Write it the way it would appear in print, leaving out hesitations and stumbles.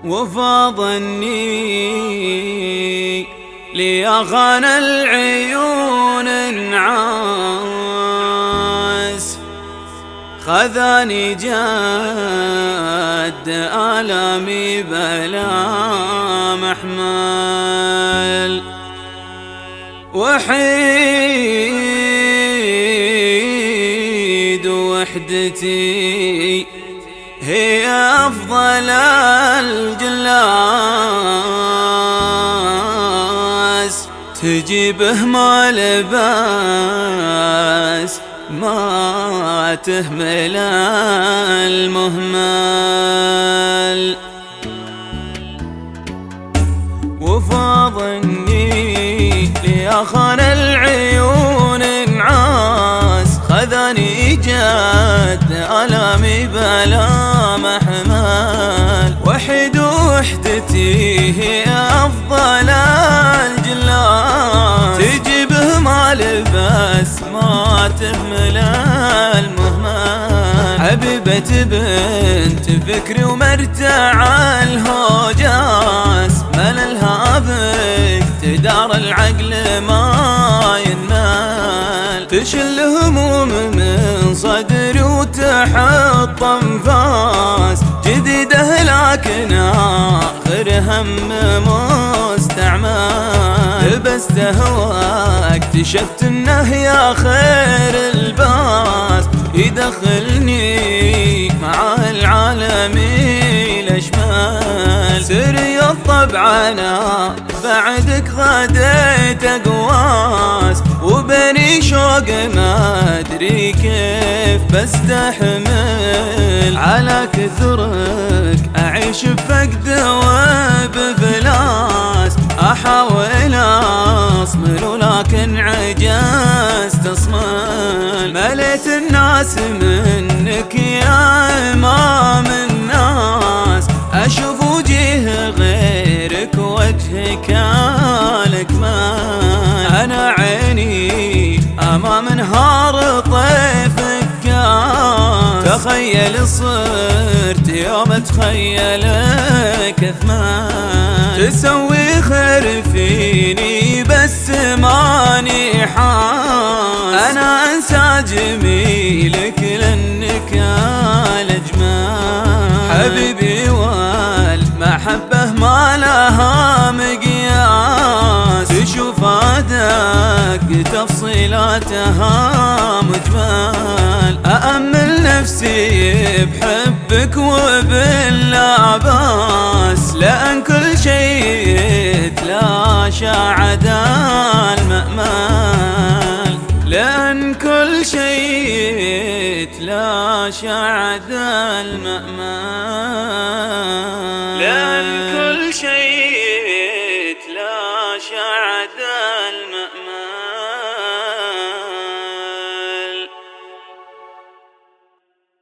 وفاض النيل ليغان العيون انعاس، خذاني جاد آلامي بلا محمل، وحيد وحدتي هي أفضل الجلاس، تجيبه ما لباس ما تهمل المهمل. وفاض النيل ليخان العيون انعاس، خذاني جاد آلامي بلا محمل، وحد وحدتي هي أفضل الجلاس، تجيبه ما لباس ما تهمل المهمل. حبيبة بنت فكري ومرتع الهوجاس، مللها بك تدار العقل ما ينمل، تشل هموم من صدري وتحط انفاس، جديده لكن آخر هم مستعمل. لبست هواك اكتشفت انه يا خير الباس، يدخلني مع العالمي الاشمال. سري الطبع انا بعدك غديت اقواس، وبني شوق ما ادري كيف بستحمل، على كثرك اعيش بفقد وبفلاس. احاول اصمل ولكن عجزت اصمل، مليت الناس منك يا امام الناس، اشوف وجيه غيرك وجهك الاكمل. انا عيني امام نهار طيفك كاس، تخيل صرت يوم اتخيلك اثمان، تسوي خير فيني بس ماني حاس. انا انسى جميلك لانك الاجمال، حبيبي والمحبة ما لها مقياس، تشوف ادق تفصيلاتها مجمل. أأمل نفسي بحبك وباللاباس، لأن كل شيء يتلاشى عدا المأمال، لأن كل شيء يتلاشى عدا المأمال، لأن كل شيء يتلاشى عدا